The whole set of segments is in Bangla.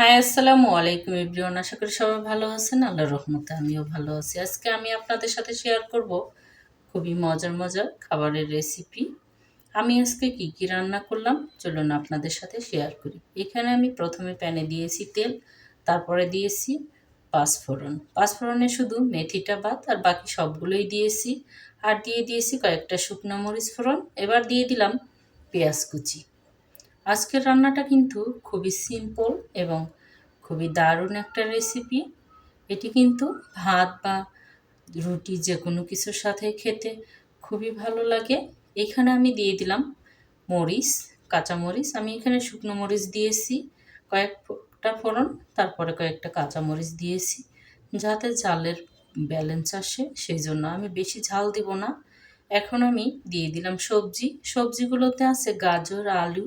হাই, আসসালামু আলাইকুম এভরিওয়ান। আশা করি সবাই ভালো আছেন। আল্লাহর রহমতে আমিও ভালো আছি। আজকে আমি আপনাদের সাথে শেয়ার করব খুবই মজার মজার খাবারের রেসিপি। আমি আজকে কি কি রান্না করলাম চলুন আপনাদের সাথে শেয়ার করি। এখানে আমি প্রথমে প্যানে দিয়েছি তেল, তারপরে দিয়েছি পাঁচফোড়ন। পাঁচফোড়নে শুধু মেথিটা বাদ আর বাকি সবগুলোই দিয়েছি। আর দিয়ে দিয়েছি কয়েকটা শুকনো মরিচ ফোড়ন। এবার দিয়ে দিলাম পেঁয়াজ কুচি। আজকের রান্নাটা কিন্তু খুবই সিম্পল এবং খুবই দারুণ একটা রেসিপি। এটি কিন্তু ভাত বা রুটি যে কোনো কিছুর সাথে খেতে খুবই ভালো লাগে। এখানে আমি দিয়ে দিলাম মরিচ, কাঁচামরিচ। আমি এখানে শুকনো মরিচ দিয়েছি কয়েকটা ফোড়ন, তারপরে কয়েকটা কাঁচামরিচ দিয়েছি যাতে ঝালের ব্যালেন্স আসে, সেই জন্য আমি বেশি ঝাল দিব না। এখন আমি দিয়ে দিলাম সবজিগুলোতে আছে গাজর, আলু,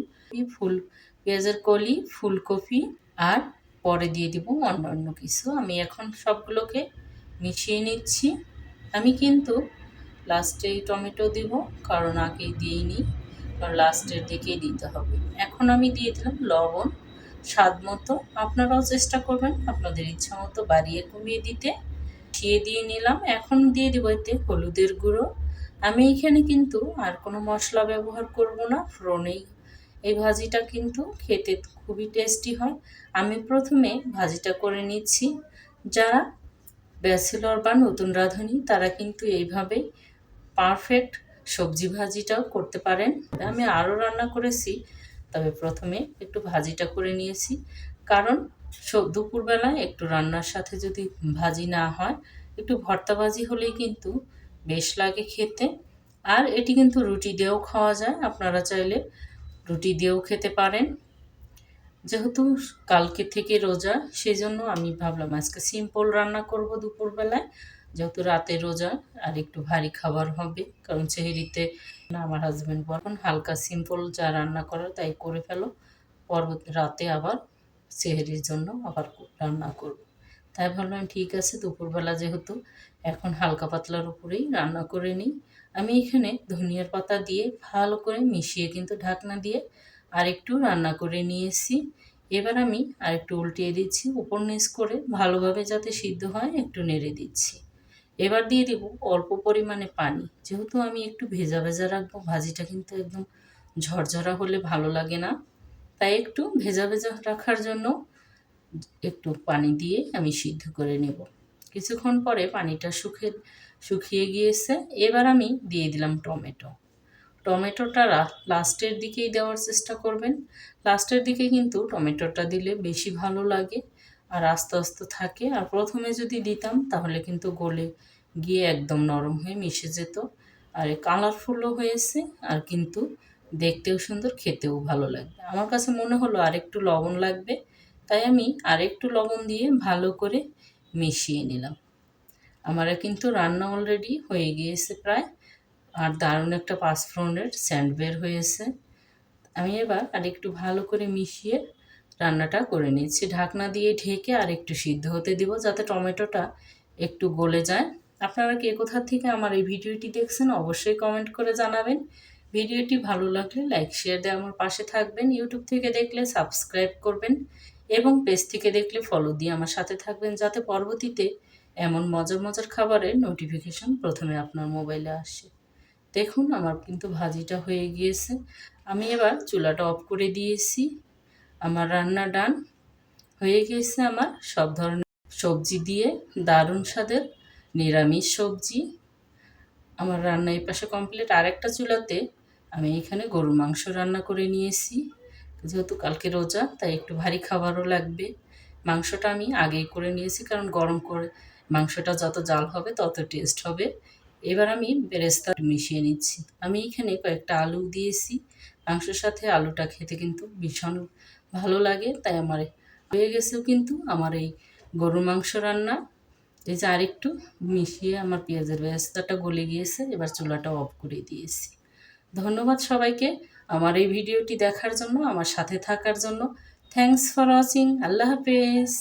ফুল পেঁয়াজের কলি, ফুলকপি আর পরে দিয়ে দিব অন্য কিছু। আমি এখন সবগুলোকে মিশিয়ে নিচ্ছি। আমি কিন্তু লাস্টেই টমেটো দিব, কারণ আগেই দিইনি, কারণ লাস্টের দিকেই দিতে হবে। এখন আমি দিয়ে দিলাম লবণ স্বাদ মতো। আপনারাও চেষ্টা করবেন আপনাদের ইচ্ছা মতো বাড়িয়ে কমিয়ে দিতে। দিয়ে নিলাম। এখন দিয়ে দিব এতে হলুদের গুঁড়ো। আমি এখানে কিন্তু আর কোনো মশলা ব্যবহার করব না, ফোড়নেই এই ভাজিটা কিন্তু খেতে খুবই টেস্টি হয়। আমি প্রথমে ভাজিটা করে নিচ্ছি। যারা ব্যাচেলর বা নতুন রাঁধুনি তারা কিন্তু এইভাবেই পারফেক্ট সবজি ভাজিটাও করতে পারেন। আমি আরও রান্না করেছি, তবে প্রথমে একটু ভাজিটা করে নিয়েছি, কারণ দুপুরবেলায় একটু রান্নার সাথে যদি ভাজি না হয়, একটু ভর্তা ভাজি হলেই কিন্তু বেশ লাগে খেতে। আর এটি কিন্তু রুটি দিয়েও খাওয়া যায়, আপনারা চাইলে রুটি দিয়েও খেতে পারেন। যেহেতু কালকে থেকে রোজা, সেই জন্য আমি ভাবলাম আজকে সিম্পল রান্না করব দুপুরবেলায়, যেহেতু রাতে রোজা আর একটু ভারী খাবার হবে, কারণ সেহরিতে আমার হাজব্যান্ড বলেন হালকা সিম্পল যা রান্না করার তাই করে ফেলো, পরবর্তী রাতে আবার সেহরির জন্য আবার রান্না করব। তাই ভাবলাম ঠিক আছে, দুপুরবেলা যেহেতু এখন হালকা পাতলার উপরেই রান্না করে নিই। আমি এখানে ধনিয়ার পাতা দিয়ে ভালো করে মিশিয়ে কিন্তু ঢাকনা দিয়ে আরেকটু রান্না করে নিয়েছি। এবার আমি আরেকটু উল্টিয়ে দিচ্ছি, উপর নিচ করে ভালোভাবে যাতে সিদ্ধ হয় একটু নেড়ে দিচ্ছি। এবার দিয়ে দেব অল্প পরিমাণে পানি, যেহেতু আমি একটু ভেজা ভেজা রাখবো, ভাজিটা কিন্তু একদম ঝরঝরা হলে ভালো লাগে না, তাই একটু ভেজা ভেজা রাখার জন্য একটু পানি দিয়ে আমি সিদ্ধ করে নেব। কিছুক্ষণ পরে পানিটা শুকিয়ে গিয়েছে। এবার আমি দিয়ে দিলাম টমেটোটা লাস্টের দিকেই দেওয়ার চেষ্টা করবেন। লাস্টের দিকে কিন্তু টমেটোটা দিলে বেশি ভালো লাগে আর আস্তে আস্তে থাকে। আর প্রথমে যদি দিতাম তাহলে কিন্তু গলে গিয়ে একদম নরম হয়ে মিশে যেত। আর কালারফুলও হয়েছে, আর কিন্তু দেখতেও সুন্দর, খেতেও ভালো লাগবে। আমার কাছে মনে হলো আরেকটু লবণ লাগবে, তাই আমি আরেকটু লবণ দিয়ে ভালো করে মিশিয়ে নিলাম। আমার কিন্তু রান্না অলরেডি হয়ে গিয়েছে প্রায়, আর দারুণ একটা পাঁচফোড়নের সেন্ট বের হয়েছে। আমি এবার আরেকটু ভালো করে মিশিয়ে রান্নাটা করে নিচ্ছি। ঢাকনা দিয়ে ঢেকে আর একটু সিদ্ধ হতে দিব, যাতে টমেটোটা একটু গলে যায়। আপনারা কে কোথা থেকে আমার এই ভিডিওটি দেখছেন অবশ্যই কমেন্ট করে জানাবেন। ভিডিওটি ভালো লাগলে লাইক শেয়ার দিয়ে আমার পাশে থাকবেন। ইউটিউব থেকে দেখলে সাবস্ক্রাইব করবেন এবং পেজ থেকে দেখলে ফলো দিয়ে আমার সাথে থাকবেন, যাতে পরবর্তীতে এমন মজার মজার খাবারের নোটিফিকেশন প্রথমে আপনার মোবাইলে আসে। দেখুন আমার কিন্তু ভাজিটা হয়ে গিয়েছে। আমি এবার চুলাটা অফ করে দিয়েছি। আমার রান্না ডান হয়ে গিয়েছে। আমার সব ধরনের সবজি দিয়ে দারুণ স্বাদের নিরামিষ সবজি আমার রান্না এই পাশে কমপ্লিট। আরেকটা চুলাতে আমি এখানে গরুর মাংস রান্না করে নিয়েছি। যেহেতু কালকে রোজা, তাই একটু ভারী খাবারও লাগবে। মাংসটা আমি আগেই করে নিয়েছি, কারণ গরম করে মাংসটা যত জাল হবে তত টেস্ট হবে। এবার আমি বেরেস্তা মিশিয়ে নিচ্ছি। আমি এখানে কয়েকটা আলু দিয়েছি মাংসের সাথে, আলুটা খেতে কিন্তু ভীষণ ভালো লাগে। তাই আমার হয়ে গেছেও কিন্তু আমার এই গরুর মাংস রান্না। এই যে আরেকটু মিশিয়ে আমার পেঁয়াজের বেরেস্তাটা গলে গিয়েছে, এবার চুলাটা অফ করে দিয়েছি। ধন্যবাদ সবাইকে আমার এই ভিডিওটি দেখার জন্য, আমার সাথে থাকার জন্য। Thanks for watching. আল্লাহ হাফেজ।